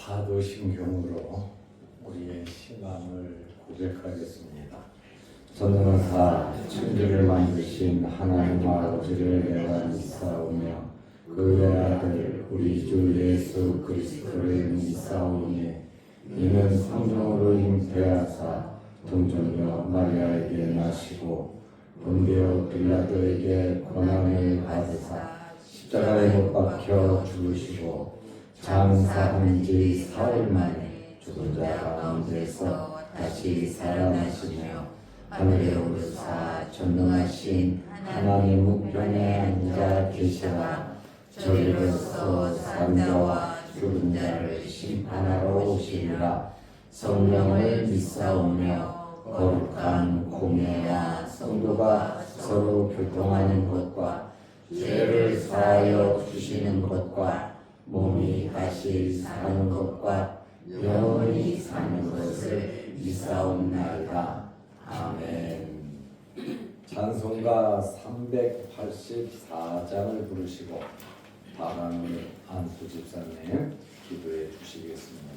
사도신경으로 우리의 신앙을 고백하겠습니다. 전능하사 천지를 만드신 하나님 아버지를 내가 믿사오며 그의 아들 우리 주 예수 그리스도를 믿사오니 이는 성령으로 잉태하사 동정녀 마리아에게 나시고 본디오 빌라도에게 고난을 받으사 십자가에 못 박혀 죽으시고 장사한 지 사흘 만에 죽은 자 가운데서 다시 살아나시며 하늘에 오르사 전능하신 하나님 우편에 앉아 계시라. 저리로서 산 자와 죽은 자를 심판하러 오시리라. 성령을 믿사오며 거룩한 공예와 성도가 서로 교통하는 것과 죄를 사하여 주시는 것과 몸이 다시 사는 것과 영원히 사는 것을 믿사옵나이다. 아멘. 찬송가 384장을 부르시고 바람을 안수 집사님 기도해 주시겠습니다.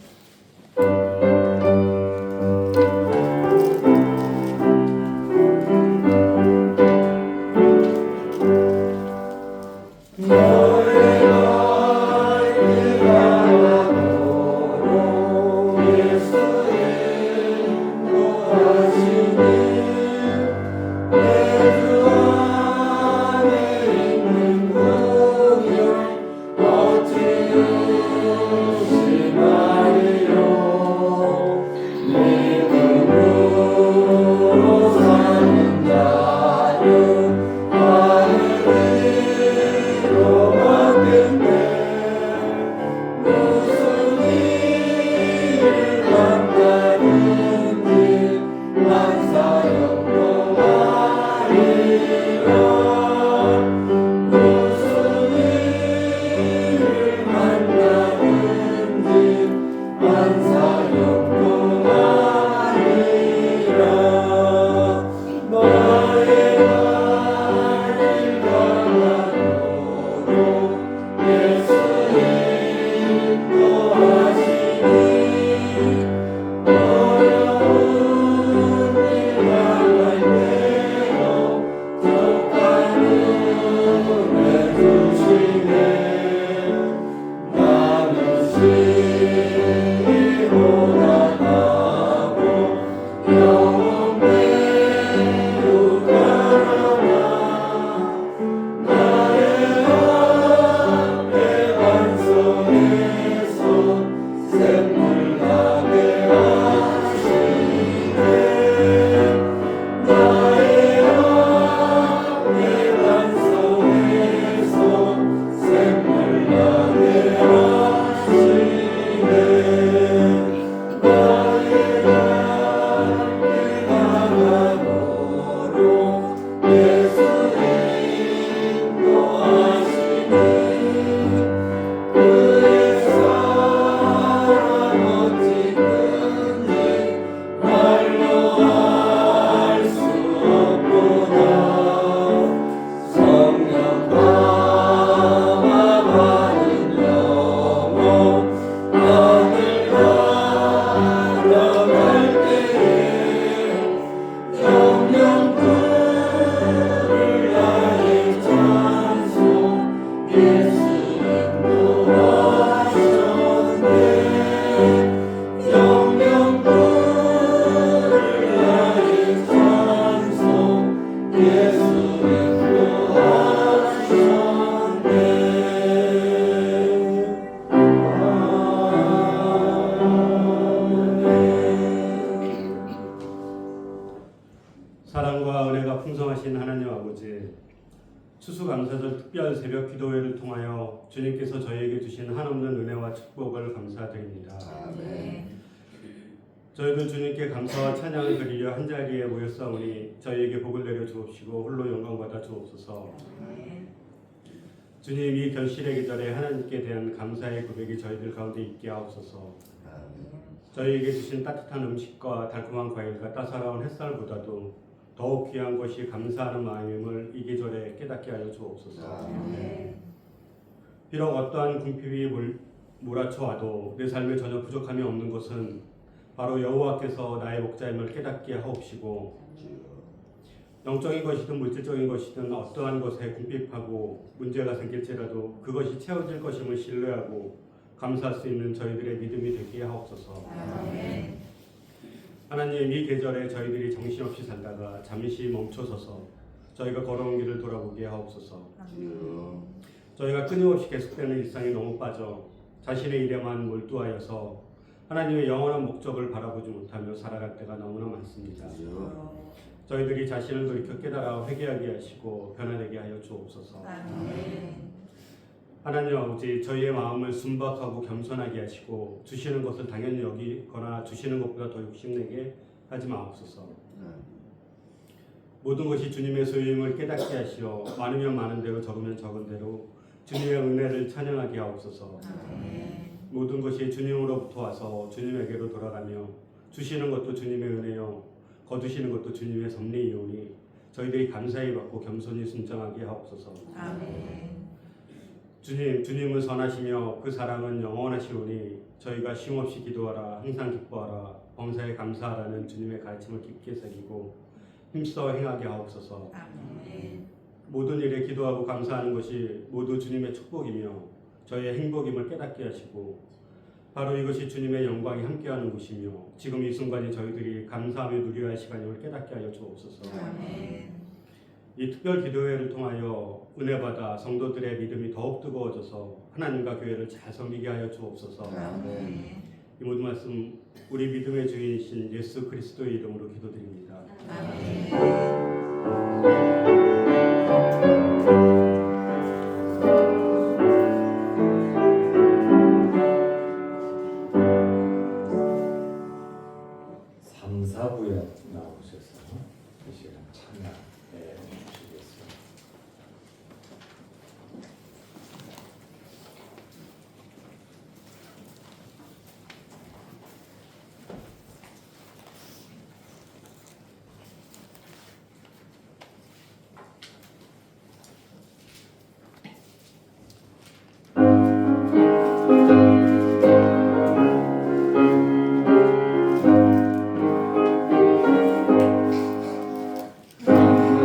사랑과 은혜가 풍성하신 하나님 아버지, 추수감사절 특별 새벽 기도회를 통하여 주님께서 저희에게 주신 한없는 은혜와 축복을 감사드립니다. 아멘. 저희도 주님께 감사와 찬양을 드리려 한자리에 모였사오니 저희에게 복을 내려 주옵시고 홀로 영광받아 주옵소서. 아멘. 주님, 이 결실의 계절에 하나님께 대한 감사의 고백이 저희들 가운데 있게 하옵소서. 저희에게 주신 따뜻한 음식과 달콤한 과일과 따사로운 햇살보다도 더욱 귀한 것이 감사하는 마음임을 이 계절에 깨닫게 하여 주옵소서. 아멘. 비록 어떠한 궁핍이 몰아쳐와도 내 삶에 전혀 부족함이 없는 것은 바로 여호와께서 나의 목자임을 깨닫게 하옵시고 영적인 것이든 물질적인 것이든 어떠한 것에 궁핍하고 문제가 생길지라도 그것이 채워질 것임을 신뢰하고 감사할 수 있는 저희들의 믿음이 되게 하옵소서. 아멘. 하나님, 이 계절에 저희들이 정신없이 살다가 잠시 멈춰서서 저희가 걸어온 길을 돌아보게 하옵소서. 저희가 끊임없이 계속되는 일상에 너무 빠져 자신의 일에만 몰두하여서 하나님의 영원한 목적을 바라보지 못하며 살아갈 때가 너무나 많습니다. 저희들이 자신을 돌이켜 깨달아 회개하게 하시고 변화되게 하여 주옵소서. 아멘. 하나님 아버지, 저희의 마음을 순박하고 겸손하게 하시고 주시는 것을 당연히 여기거나 주시는 것보다 더 욕심내게 하지 마옵소서. 모든 것이 주님의 소유임을 깨닫게 하시어 많으면 많은 대로 적으면 적은 대로 주님의 은혜를 찬양하게 하옵소서. 아멘. 모든 것이 주님으로부터 와서 주님에게로 돌아가며 주시는 것도 주님의 은혜요 거두시는 것도 주님의 섭리이오니 저희들이 감사히 받고 겸손히 순종하게 하옵소서. 아멘. 주님은 선하시며 그 사랑은 영원하시오니 저희가 쉼없이 기도하라, 항상 기뻐하라, 범사에 감사하라는 주님의 가르침을 깊게 새기고 힘써 행하게 하옵소서. 아멘. 모든 일에 기도하고 감사하는 것이 모두 주님의 축복이며 저희의 행복임을 깨닫게 하시고 바로 이것이 주님의 영광이 함께하는 곳이며 지금 이 순간이 저희들이 감사하며 누려야 할 시간임을 깨닫게 하여 주옵소서. 아멘. 이 특별 기도회를 통하여 은혜 받아 성도들의 믿음이 더욱 뜨거워져서 하나님과 교회를 잘 섬기게 하여 주옵소서. 아멘. 이 모든 말씀 우리 믿음의 주인이신 예수 그리스도의 이름으로 기도드립니다. 아멘. 삼사부에 나오셔서 이 시간 찬양해 주시겠습니다. 아멘.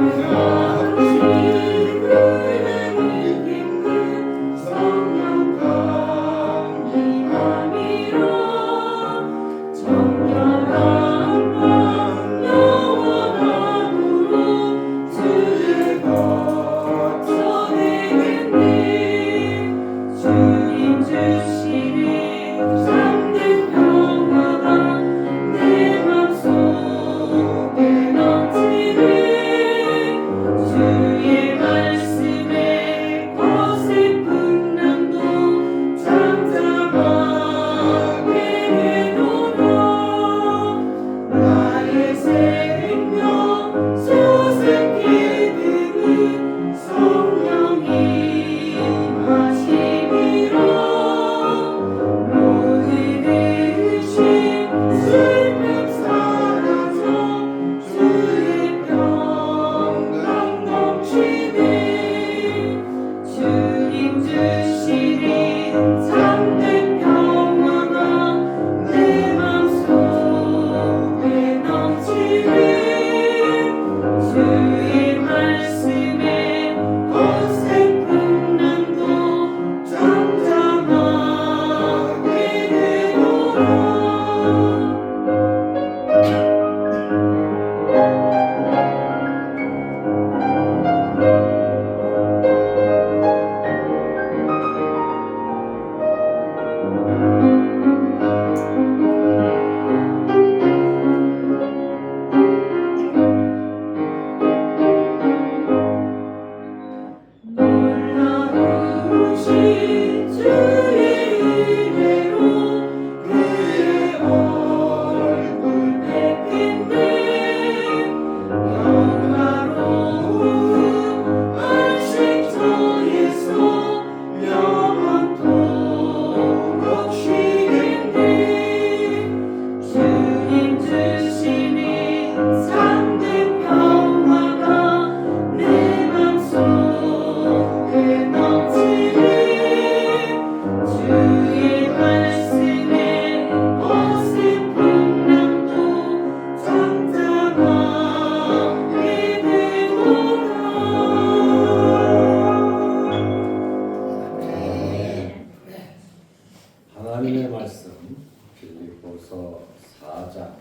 빌립보서 4장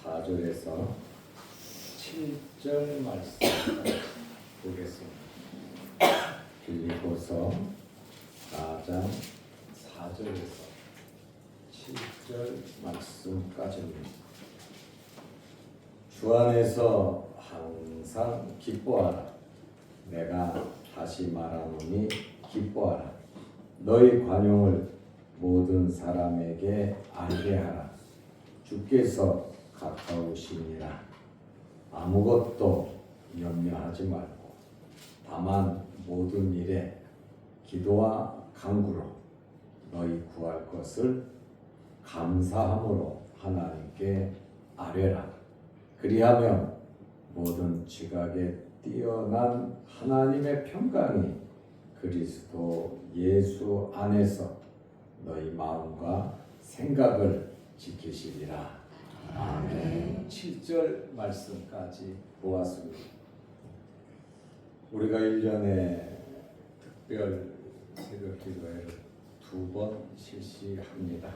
4절에서 7절 말씀 보겠습니다. 빌립보서 4장 4절에서 7절 말씀까지입니다. 주 안에서 항상 기뻐하라. 내가 다시 말하노니 기뻐하라. 너희 관용을 모든 사람에게 알게 하라. 주께서 가까우시니라. 아무것도 염려하지 말고 다만 모든 일에 기도와 간구로 너희 구할 것을 감사함으로 하나님께 아뢰라. 그리하면 모든 지각에 뛰어난 하나님의 평강이 그리스도 예수 안에서 너희 마음과 생각을 지키시리라. 아멘. 7절 말씀까지 보았습니다. 우리가 1년에 특별 새벽 기도회를 2번 실시합니다.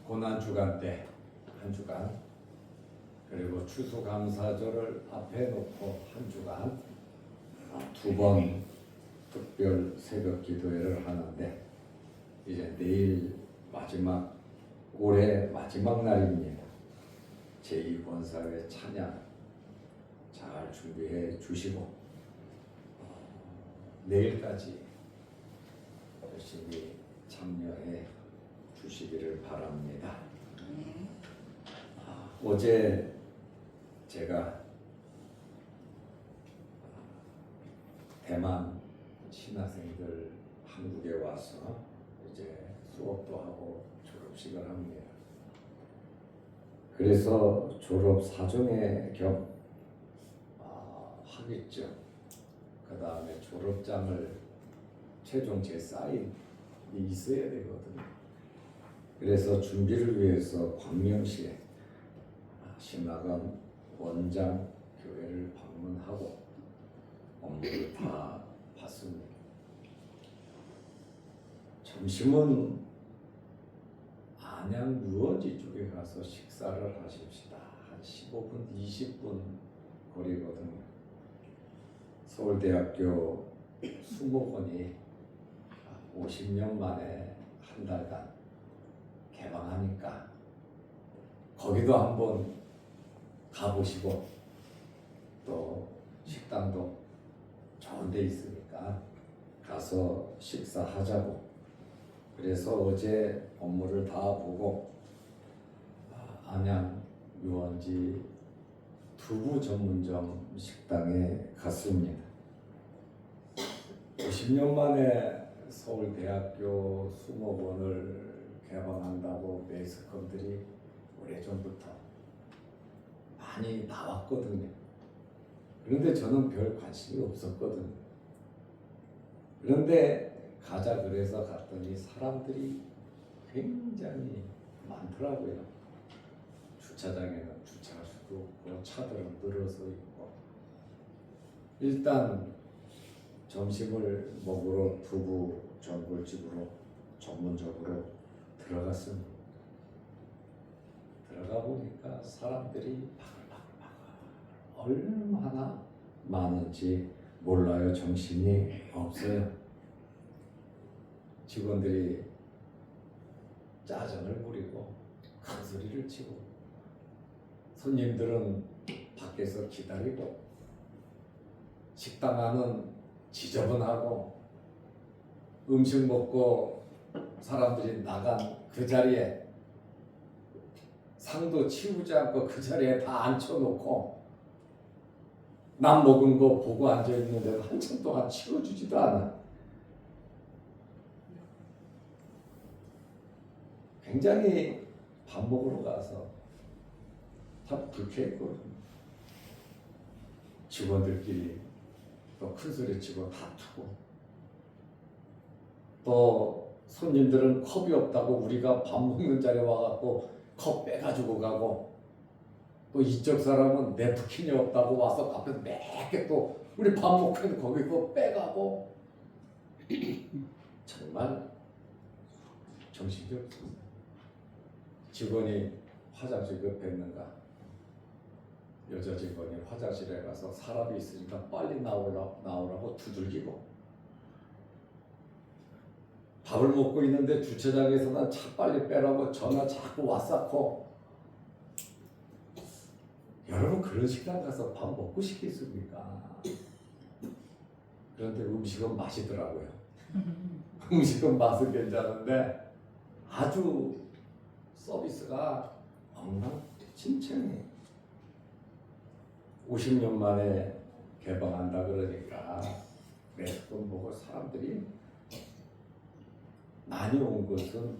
고난주간 때 한 주간, 그리고 추수감사절을 앞에 놓고 한 주간 2번 특별 새벽 기도회를 하는데 이제 내일 올해 마지막 날입니다. 제2권사회 찬양 잘 준비해 주시고 내일까지 열심히 참여해 주시기를 바랍니다. 어제 제가 대만 신학생들 한국에 와서 이제 수업도 하고 졸업식을 합니다. 그래서 졸업 사정회 겸 학위증, 그 다음에 졸업장을 최종 제 사인이 있어야 되거든요. 그래서 준비를 위해서 광명시에 신학원 원장 교회를 방문하고 업무를 다 봤습니다. 점심은 안양 유원지 쪽에 가서 식사를 하십시다. 한 15분, 20분 거리거든요. 서울대학교 수목원이 50년 만에 한 달간 개방하니까 거기도 한번 가보시고 또 식당도 좋은 데 있으니까 가서 식사하자고. 그래서 어제 업무를 다 보고 안양 유원지 두부 전문점 식당에 갔습니다. 50년 만에 서울대학교 수목원을 개방한다고 매스컴들이 오래전부터 많이 나왔거든요. 그런데 저는 별 관심이 없었거든요. 그런데 가자 그래서 갔더니 사람들이 굉장히 많더라고요. 주차장에는 주차할 수도 없고 차들은 늘어서 있고. 일단 점심을 먹으러 두부 전골집으로 전문적으로 들어갔습니다. 들어가 보니까 사람들이 바글바글 얼마나 많은지 몰라요. 정신이 없어요. 직원들이 짜증을 부리고 큰 소리를 치고 손님들은 밖에서 기다리고 식당 안은 지저분하고 음식 먹고 사람들이 나간 그 자리에 상도 치우지 않고 그 자리에 다 앉혀놓고 남 먹은 거 보고 앉아있는데도 한참 동안 치워주지도 않아. 굉장히 밥 먹으러 가서 다 불쾌했거든요. 직원들끼리 또 큰 소리 치고 다투고 또 손님들은 컵이 없다고 우리가 밥 먹는 자리에 와갖고 컵 빼가지고 가고 또 이쪽 사람은 냅킨이 없다고 와서 앞에서 몇 또 우리 밥 먹고 있는 거기서 빼가고 정말 정신이 없습니다. 직원이 화장실 급했는가? 여자 직원이 화장실에 가서 사람이 있으니까 빨리 나오라고 두들기고, 밥을 먹고 있는데 주차장에서는 차 빨리 빼라고 전화 자꾸 왔었고. 여러분, 그런 식당 가서 밥 먹고 싶겠습니까? 그런데 음식은 맛이더라고요. 음식은 맛은 괜찮은데 아주 서비스가 엉망진창이에요. 50년 만에 개방한다 그러니까 매스컴 보고 사람들이 많이 온 것은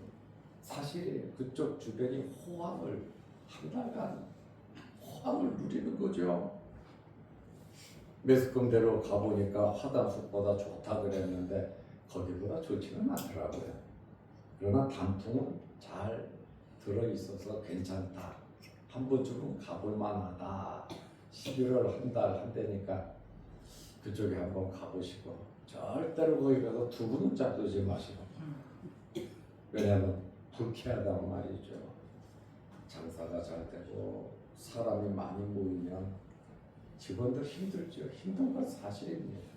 사실이에요. 그쪽 주변이 호황을, 한 달간 호황을 누리는 거죠. 매스컴대로 가보니까 화담숲보다 좋다 그랬는데 거기보다 좋지는 않더라고요. 그러나 단풍은 잘 들어있어서 괜찮다. 한 번쯤은 가볼 만하다. 11월 한 달 한대니까 그쪽에 한번 가보시고, 절대로 거기 가서 두부는 잡수지 마시고. 왜냐하면 불쾌하단 말이죠. 장사가 잘 되고 사람이 많이 모이면 직원들 힘들죠. 힘든 건 사실입니다.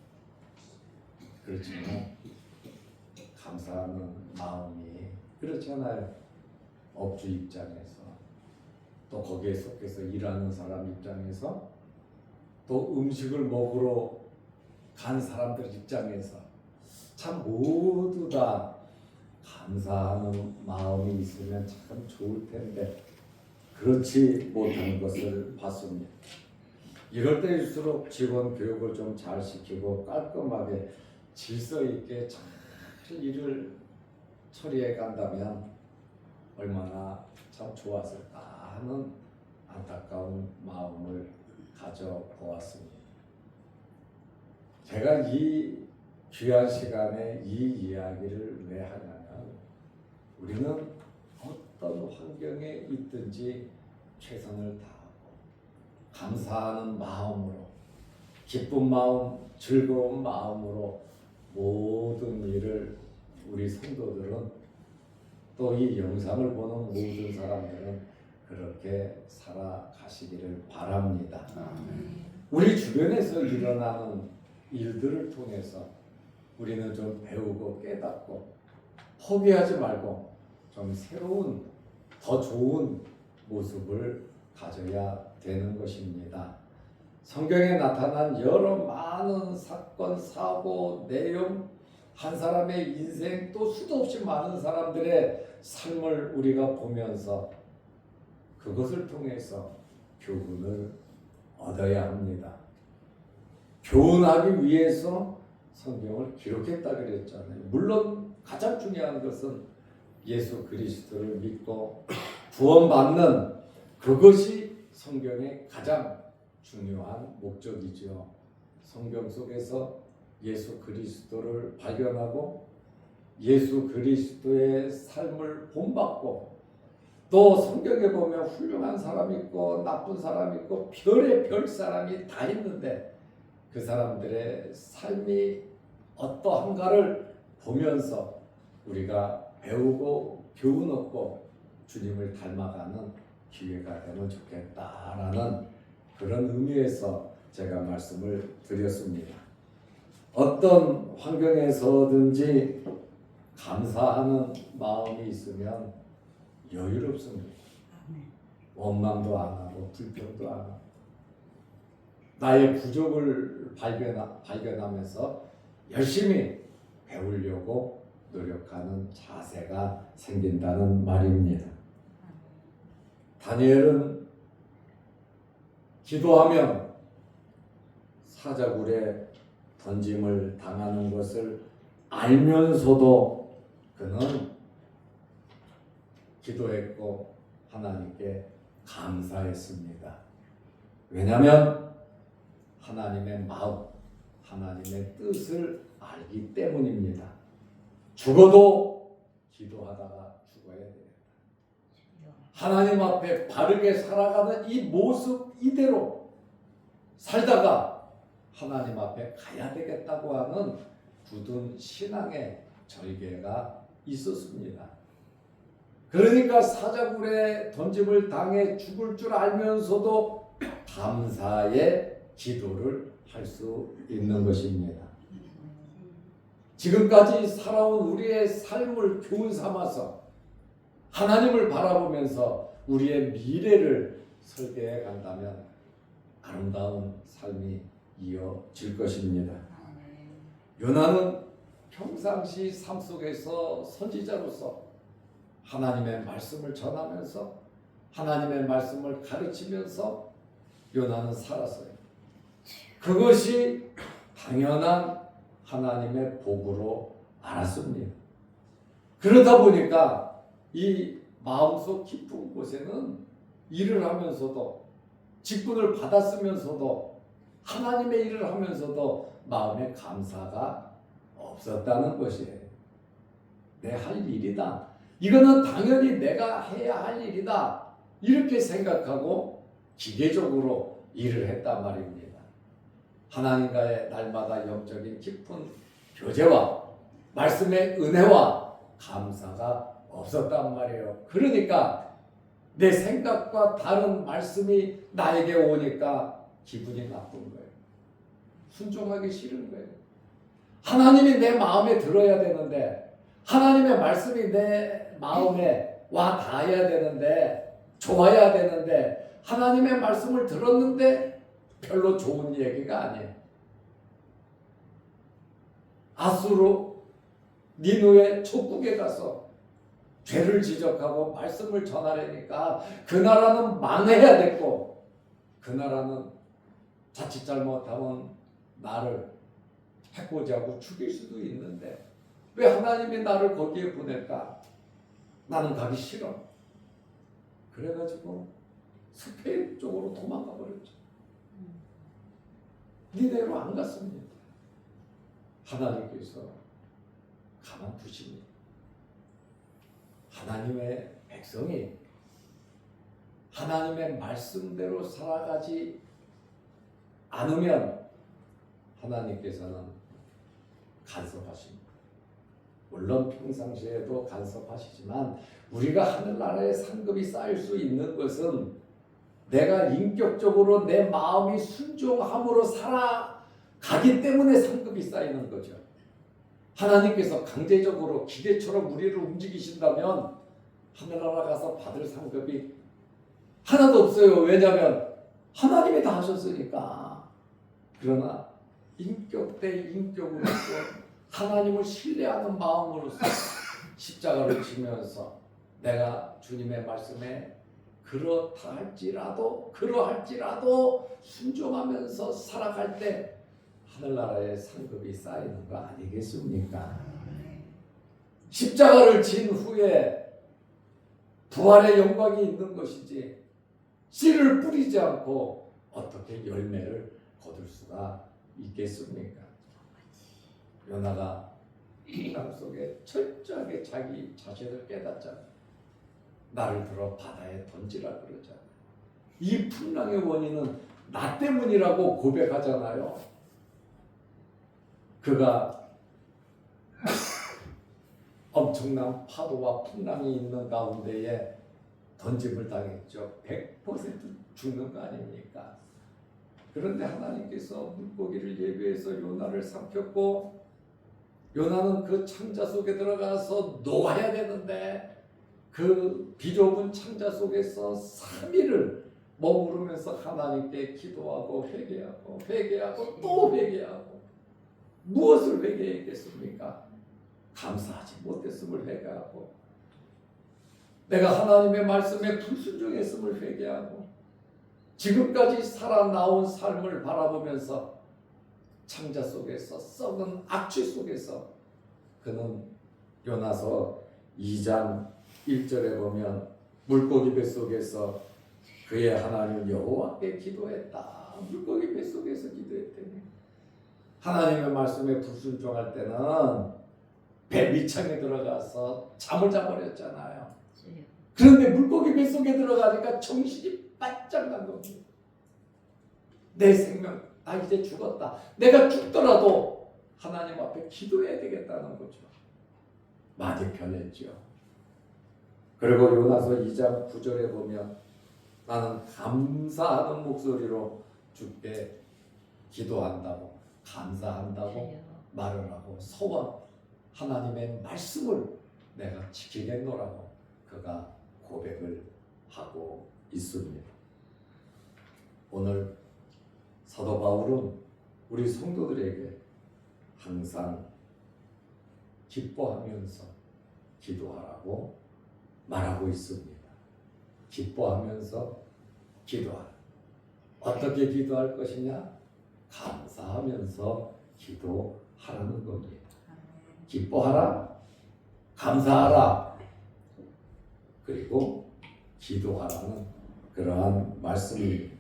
그렇지만 감사하는 마음이 그렇잖아요. 업주 입장에서, 또 거기에 속해서 일하는 사람 입장에서, 또 음식을 먹으러 간 사람들 입장에서 참 모두 다 감사하는 마음이 있으면 참 좋을 텐데 그렇지 못한 것을 봤습니다. 이럴 때일수록 직원 교육을 좀 잘 시키고 깔끔하게 질서 있게 잘 일을 처리해 간다면 얼마나 참 좋았을까 하는 안타까운 마음을 가져보았습니다. 제가 이 귀한 시간에 이 이야기를 왜 하냐면, 우리는 어떤 환경에 있든지 최선을 다하고 감사하는 마음으로, 기쁜 마음, 즐거운 마음으로 모든 일을, 우리 성도들은, 또 이 영상을 보는 모든 사람들은 그렇게 살아가시기를 바랍니다. 우리 주변에서 일어나는 일들을 통해서 우리는 좀 배우고 깨닫고 포기하지 말고 좀 새로운, 더 좋은 모습을 가져야 되는 것입니다. 성경에 나타난 여러 많은 사건, 사고, 내용, 한 사람의 인생, 또 수도 없이 많은 사람들의 삶을 우리가 보면서 그것을 통해서 교훈을 얻어야 합니다. 교훈하기 위해서 성경을 기록했다 그랬잖아요. 물론 가장 중요한 것은 예수 그리스도를 믿고 구원받는 그것이 성경의 가장 중요한 목적이죠. 성경 속에서 예수 그리스도를 발견하고 예수 그리스도의 삶을 본받고, 또 성경에 보면 훌륭한 사람이 있고 나쁜 사람이 있고 별의 별 사람이 다 있는데 그 사람들의 삶이 어떠한가를 보면서 우리가 배우고 교훈 얻고 주님을 닮아가는 기회가 되면 좋겠다라는 그런 의미에서 제가 말씀을 드렸습니다. 어떤 환경에서든지 감사하는 마음이 있으면 여유롭습니다. 원망도 안 하고 불평도 안 하고 나의 부족을 발견하면서 열심히 배우려고 노력하는 자세가 생긴다는 말입니다. 다니엘은 기도하면 사자굴에 던짐을 당하는 것을 알면서도 그는 기도했고 하나님께 감사했습니다. 왜냐하면 하나님의 마음, 하나님의 뜻을 알기 때문입니다. 죽어도 기도하다가 죽어야 돼요. 하나님 앞에 바르게 살아가는 이 모습 이대로 살다가 하나님 앞에 가야 되겠다고 하는 굳은 신앙의 절개가 있었습니다. 그러니까 사자굴에 던짐을 당해 죽을 줄 알면서도 감사의 기도를 할 수 있는 것입니다. 지금까지 살아온 우리의 삶을 교훈 삼아서 하나님을 바라보면서 우리의 미래를 설계해 간다면 아름다운 삶이 이어질 것입니다. 요나는 평상시 삶 속에서 선지자로서 하나님의 말씀을 전하면서 하나님의 말씀을 가르치면서 요나는 살았어요. 그것이 당연한 하나님의 복으로 알았습니다. 그러다 보니까 이 마음속 깊은 곳에는 일을 하면서도 직분을 받았으면서도 하나님의 일을 하면서도 마음에 감사가 없었다는 것이에요. 내 할 일이다. 이거는 당연히 내가 해야 할 일이다. 이렇게 생각하고 기계적으로 일을 했단 말입니다. 하나님과의 날마다 영적인 깊은 교제와 말씀의 은혜와 감사가 없었단 말이에요. 그러니까 내 생각과 다른 말씀이 나에게 오니까 기분이 나쁜 거예요. 순종하기 싫은 거예요. 하나님이 내 마음에 들어야 되는데 하나님의 말씀이 내 마음에 와 닿아야 되는데 좋아야 되는데 하나님의 말씀을 들었는데 별로 좋은 얘기가 아니에요. 아수르 니누의 촉국에 가서 죄를 지적하고 말씀을 전하려니까 그 나라는 망해야 됐고 그 나라는 자칫 잘못하면 나를 해코지 하고 죽일 수도 있는데 왜 하나님이 나를 거기에 보낼까? 나는 가기 싫어. 그래가지고 숲의 쪽으로 도망가 버렸죠. 니네로 안 갔습니다. 하나님께서 가만두십니다. 하나님의 백성이 하나님의 말씀대로 살아가지 않으면 하나님께서는 간섭하십니다. 물론 평상시에도 간섭하시지만 우리가 하늘나라의 상급이 쌓일 수 있는 것은 내가 인격적으로 내 마음이 순종함으로 살아가기 때문에 상급이 쌓이는 거죠. 하나님께서 강제적으로 기계처럼 우리를 움직이신다면 하늘나라 가서 받을 상급이 하나도 없어요. 왜냐하면 하나님이 다 하셨으니까. 그러나 인격 대 인격으로서 하나님을 신뢰하는 마음으로서 십자가를 지면서 내가 주님의 말씀에 그러할지라도 순종하면서 살아갈 때 하늘나라의 상급이 쌓이는 거 아니겠습니까? 십자가를 진 후에 부활의 영광이 있는 것이지 씨를 뿌리지 않고 어떻게 열매를 거둘 수가 있겠습니까? 요나가 풍랑 속에 철저하게 자기 자신을 깨닫잖아요. 나를 들어 바다에 던지라 그러잖아요. 이 풍랑의 원인은 나 때문이라고 고백하잖아요. 그가 엄청난 파도와 풍랑이 있는 가운데에 던짐을 당했죠. 100% 죽는 거 아닙니까? 그런데 하나님께서 물고기를 예비해서 요나를 삼켰고 요나는 그 창자 속에 들어가서 녹아야 되는데 그 비좁은 창자 속에서 3일을 머무르면서 하나님께 기도하고 회개하고 또 회개하고 무엇을 회개했겠습니까? 감사하지 못했음을 회개하고 내가 하나님의 말씀에 불순종했음을 회개하고 지금까지 살아나온 삶을 바라보면서 창자 속에서 썩은 악취 속에서 그는 요나서 2장 1절에 보면 물고기 뱃속에서 그의 하나님 여호와께 기도했다. 물고기 뱃속에서 기도했더니 하나님의 말씀에 불순종할 때는 배 밑창에 들어가서 잠을 자버렸잖아요. 그런데 물고기 뱃속에 들어가니까 정신이 바짝 난 겁니다. 내 생명, 나 이제 죽었다. 내가 죽더라도 하나님 앞에 기도해야 되겠다는 거죠. 많이 변했죠. 그리고 요나서 2장 9절에 보면 나는 감사하는 목소리로 주께 기도한다고 감사한다고 말을 하고 소원 하나님의 말씀을 내가 지키겠노라고 그가 고백을 하고 있습니다. 오늘 사도 바울은 우리 성도들에게 항상 기뻐하면서 기도하라고 말하고 있습니다. 기뻐하면서 기도하라. 어떻게 기도할 것이냐? 감사하면서 기도하라는 겁니다. 기뻐하라, 감사하라, 그리고 기도하라는 그러한 말씀입니다.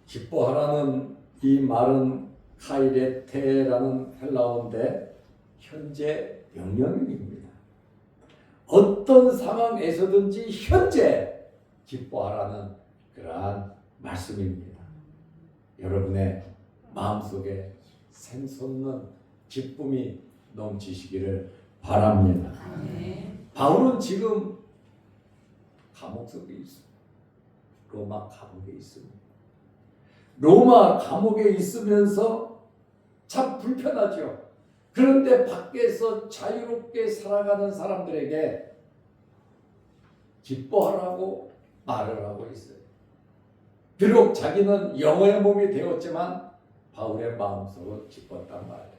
기뻐하라는 이 말은 카이레테라는 헬라어인데 현재 명령입니다. 어떤 상황에서든지 현재 기뻐하라는 그러한 말씀입니다. 여러분의 마음속에 샘솟는 기쁨이 넘치시기를 바랍니다. 바울은 지금 감옥 속에 있습니다. 로마 감옥에 있습니다. 로마 감옥에 있으면서 참 불편하죠. 그런데 밖에서 자유롭게 살아가는 사람들에게 기뻐하라고 말을 하고 있어요. 비록 자기는 영의 몸이 되었지만 바울의 마음속은 기뻤단 말이에요.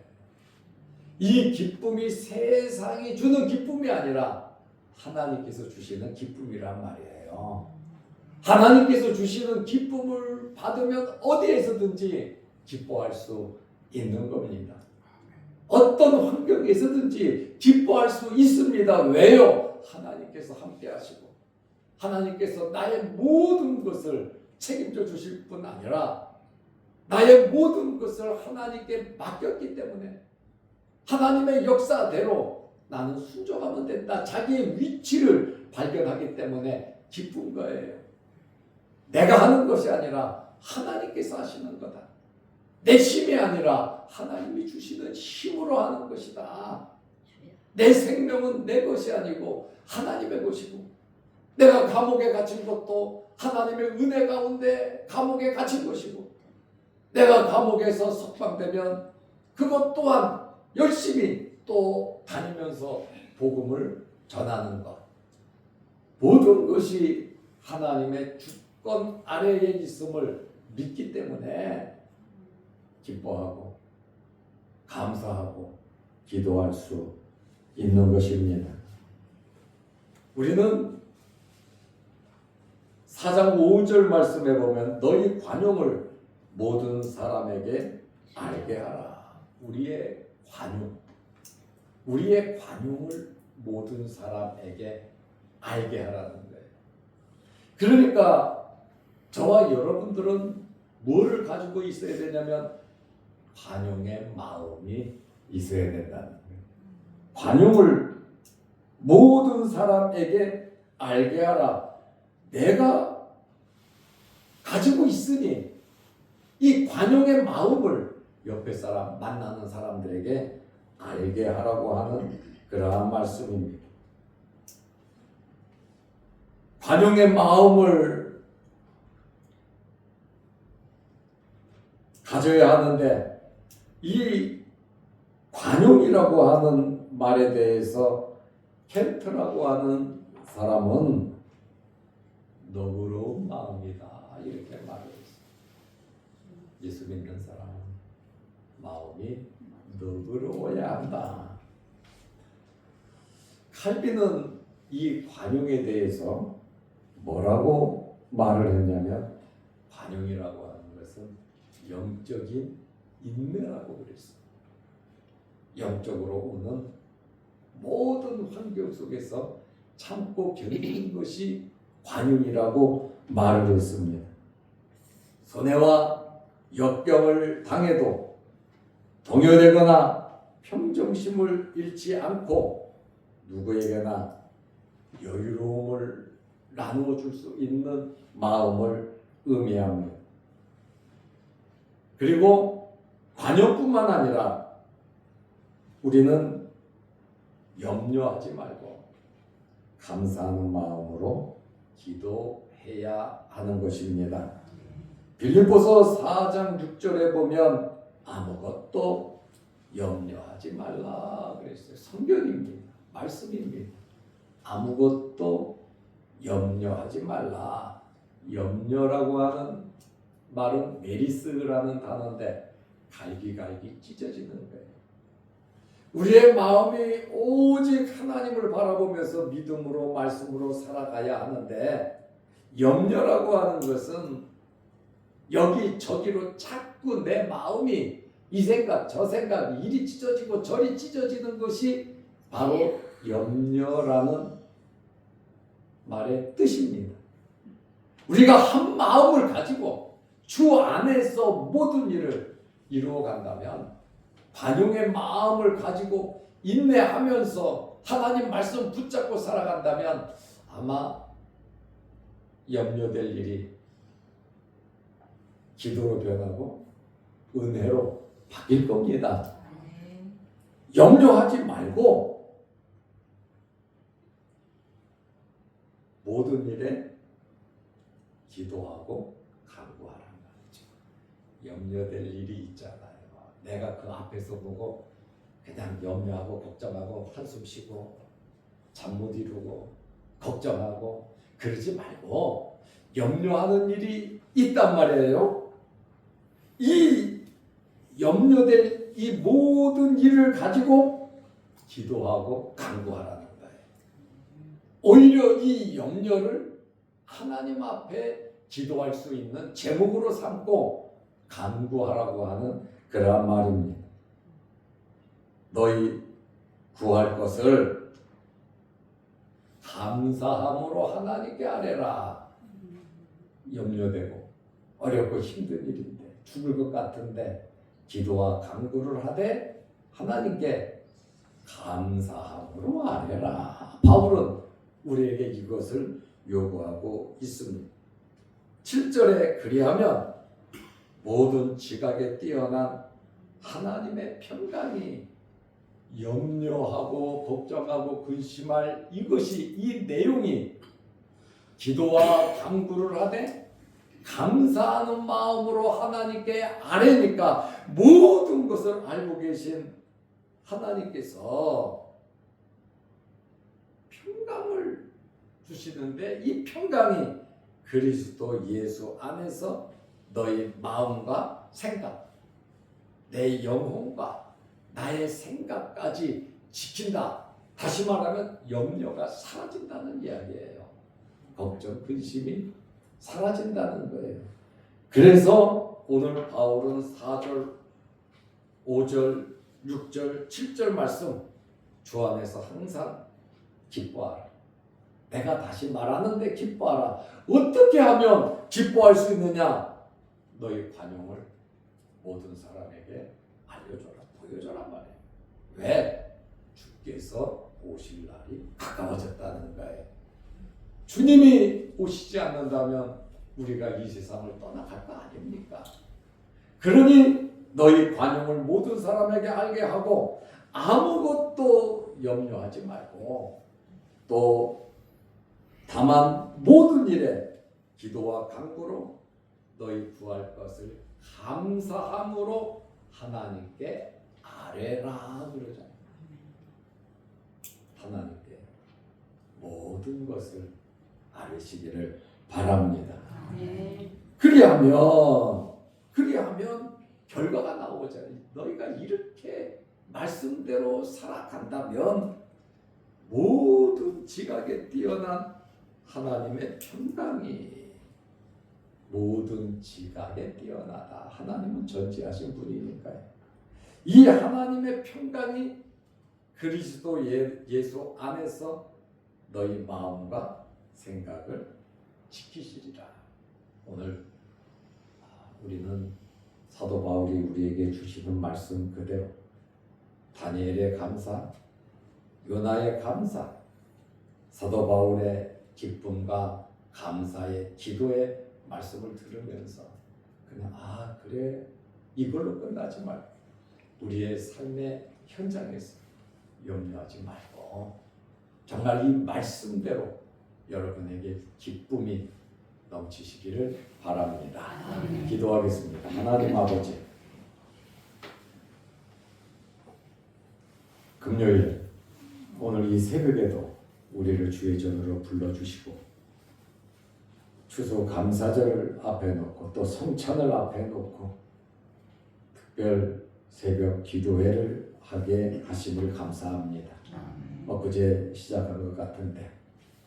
이 기쁨이 세상이 주는 기쁨이 아니라 하나님께서 주시는 기쁨이란 말이에요. 하나님께서 주시는 기쁨을 받으면 어디에서든지 기뻐할 수 있는 겁니다. 어떤 환경에서든지 기뻐할 수 있습니다. 왜요? 하나님께서 함께 하시고 하나님께서 나의 모든 것을 책임져 주실 뿐 아니라 나의 모든 것을 하나님께 맡겼기 때문에 하나님의 역사대로 나는 순종하면 된다. 자기의 위치를 발견하기 때문에 기쁜 거예요. 내가 하는 것이 아니라 하나님께서 하시는 거다. 내 힘이 아니라 하나님이 주시는 힘으로 하는 것이다. 내 생명은 내 것이 아니고 하나님의 것이고 내가 감옥에 갇힌 것도 하나님의 은혜 가운데 감옥에 갇힌 것이고 내가 감옥에서 석방되면 그것 또한 열심히 또 다니면서 복음을 전하는 것. 모든 것이 하나님의 주권 아래에 있음을 믿기 때문에 기뻐하고 감사하고 기도할 수 있는 것입니다. 우리는 4장 5절 말씀에 보면 너희 관용을 모든 사람에게 알게 하라. 우리의 관용을 모든 사람에게 알게 하라는 거예요. 그러니까 저와 여러분들은 뭐를 가지고 있어야 되냐면 관용의 마음이 있어야 된다는 거예요. 관용을 모든 사람에게 알게 하라. 내가 가지고 있으니 이 관용의 마음을 옆에 사람 만나는 사람들에게 알게 하라고 하는 그러한 말씀입니다. 관용의 마음을 가져야 하는데 이 관용이라고 하는 말에 대해서 켄트라고 하는 사람은 너그러운 마음이다 이렇게 말을 했어요. 예수 믿는 사람은 마음이 너그러워야 한다. 칼빈은 이 관용에 대해서 뭐라고 말을 했냐면 관용이라고 하는 것은 영적인 인내라고 그랬어요. 영적으로 오는 모든 환경 속에서 참고 견디는 것이 관용이라고 말을 했습니다. 손해와 역경을 당해도 동요되거나 평정심을 잃지 않고 누구에게나 여유로움을 나누어 줄 수 있는 마음을 의미합니다. 그리고 관용뿐만 아니라 우리는 염려하지 말고 감사하는 마음으로 기도해야 하는 것입니다. 빌립보서 4장 6절에 보면 아무것도 염려하지 말라 그랬어요. 성경입니다. 말씀입니다. 아무것도 염려하지 말라. 염려라고 하는 말은 메리스라는 단어인데 갈기갈기 찢어지는 거예요. 우리의 마음이 오직 하나님을 바라보면서 믿음으로 말씀으로 살아가야 하는데 염려라고 하는 것은 여기저기로 자꾸 내 마음이 이 생각 저 생각 이리 찢어지고 저리 찢어지는 것이 바로 염려라는 말의 뜻입니다. 우리가 한 마음을 가지고 주 안에서 모든 일을 이루어 간다면 관용의 마음을 가지고 인내하면서 하나님 말씀 붙잡고 살아간다면 아마 염려될 일이 기도로 변하고 은혜로 바뀔 겁니다. 염려하지 말고 모든 일에 기도하고 간구하라는 말이죠. 염려될 일이 있잖아요. 내가 그 앞에서 보고 그냥 염려하고 걱정하고 한숨 쉬고 잠 못 이루고 걱정하고 그러지 말고 염려하는 일이 있단 말이에요. 이 염려될 이 모든 일을 가지고 기도하고 간구하라는 거예요. 오히려 이 염려를 하나님 앞에 기도할 수 있는 제목으로 삼고 간구하라고 하는 그러한 말입니다. 너희 구할 것을 감사함으로 하나님께 아뢰라. 염려되고 어렵고 힘든 일인데 죽을 것 같은데 기도와 간구를 하되 하나님께 감사함으로 아뢰라. 바울은 우리에게 이것을 요구하고 있습니다. 7절에 그리하면 모든 지각에 뛰어난 하나님의 평강이 염려하고 걱정하고 근심할 이것이 이 내용이 기도와 간구를 하되 감사하는 마음으로 하나님께 아뢰니까 모든 것을 알고 계신 하나님께서 평강을 주시는데 이 평강이 그리스도 예수 안에서 너희 마음과 생각, 내 영혼과 나의 생각까지 지킨다. 다시 말하면 염려가 사라진다는 이야기예요. 걱정, 근심이 사라진다는 거예요. 그래서 오늘 바울은 4절, 5절, 6절, 7절 말씀 주 안에서 항상 기뻐하라. 내가 다시 말하는데 기뻐하라. 어떻게 하면 기뻐할 수 있느냐? 너희 관용을 모든 사람에게 알려줘라, 보여줘란 말이에요. 왜? 주께서 오실 날이 가까워졌다는 거예요. 주님이 오시지 않는다면 우리가 이 세상을 떠나갈 거 아닙니까? 그러니 너희 관용을 모든 사람에게 알게 하고 아무것도 염려하지 말고 또 다만 모든 일에 기도와 간구로 너희 구할 것을 감사함으로 하나님께 아뢰라 그러잖아요. 하나님께 모든 것을 아뢰시기를 바랍니다. 그리하면 결과가 나오잖아요. 너희가 이렇게 말씀대로 살아간다면 모든 지각에 뛰어난 하나님의 평강이 모든 지각에 뛰어나다. 하나님은 전지하신 분이니까요. 이 하나님의 평강이 그리스도 예수 안에서 너희 마음과 생각을 지키시리라. 오늘 우리는 사도 바울이 우리에게 주시는 말씀 그대로 다니엘의 감사, 요나의 감사, 사도 바울의 기쁨과 감사의 기도의 말씀을 들으면서 그냥 그래 이걸로 끝나지 말고 우리의 삶의 현장에서 염려하지 말고 정말 이 말씀대로 여러분에게 기쁨이 넘치시기를 바랍니다. 기도하겠습니다. 하나님 아버지, 금요일 오늘 이 새벽에도 우리를 주의 전으로 불러주시고 추수 감사절을 앞에 놓고 또 성찬을 앞에 놓고 특별 새벽 기도회를 하게 하심을 감사합니다. 엊그제 시작한 것 같은데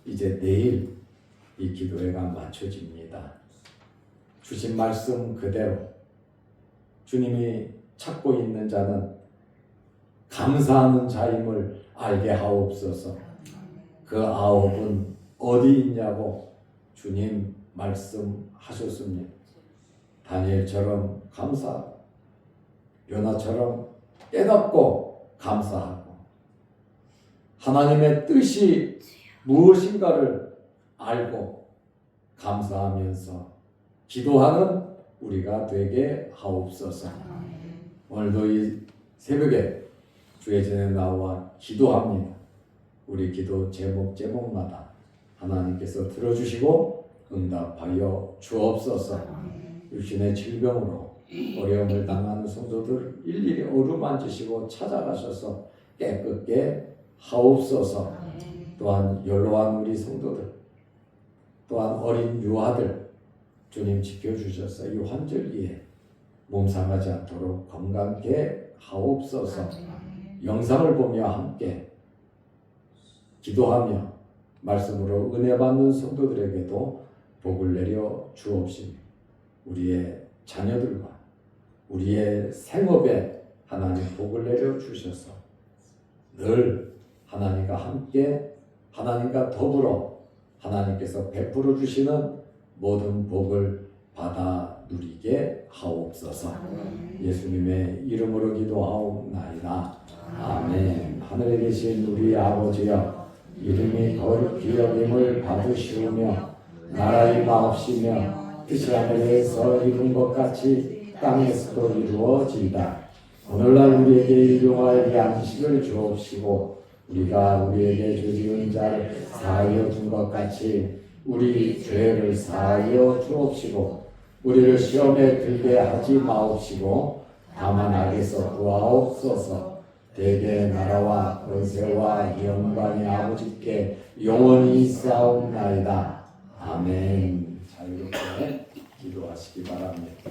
이제 내일 이 기도회가 마쳐집니다. 주신 말씀 그대로 주님이 찾고 있는 자는 감사하는 자임을 알게 하옵소서. 그 아홉은 어디 있냐고 주님 말씀하셨습니다. 다니엘처럼 감사하고 요나처럼 깨닫고 감사하고 하나님의 뜻이 무엇인가를 알고 감사하면서 기도하는 우리가 되게 하옵소서. 오늘도 이 새벽에 주의 전에 나와 기도합니다. 우리 기도 제목마다 하나님께서 들어주시고 응답하여 주옵소서. 육신의 질병으로 어려움을 당하는 성도들 일일이 어루만지시고 찾아가셔서 깨끗게 하옵소서. 또한 연로한 우리 성도들, 또한 어린 유아들 주님 지켜주셔서 이 환절기에 몸 상하지 않도록 건강케 하옵소서. 영상을 보며 함께 기도하며 말씀으로 은혜 받는 성도들에게도 복을 내려 주옵시며 우리의 자녀들과 우리의 생업에 하나님 복을 내려 주셔서 늘 하나님과 함께 하나님과 더불어 하나님께서 베풀어 주시는 모든 복을 받아 누리게 하옵소서. 예수님의 이름으로 기도하옵나이다. 아멘. 하늘에 계신 우리 아버지여, 이름이 거룩히 여김을 받으시오며 나라의 마옵시며 뜻이 하늘에서 이룬 것 같이 땅에서도 이루어지이다. 오늘날 우리에게 일용할 양식을 주옵시고 우리가 우리에게 죄 지은 자를 사하여 준 것 같이 우리 죄를 사하여 주옵시고 우리를 시험에 들게 하지 마옵시고 다만 악에서 구하옵소서. 대개 나라와 권세와 영광이 아버지께 영원히 있사옵나이다. 아멘. 자유롭게 기도하시기 바랍니다.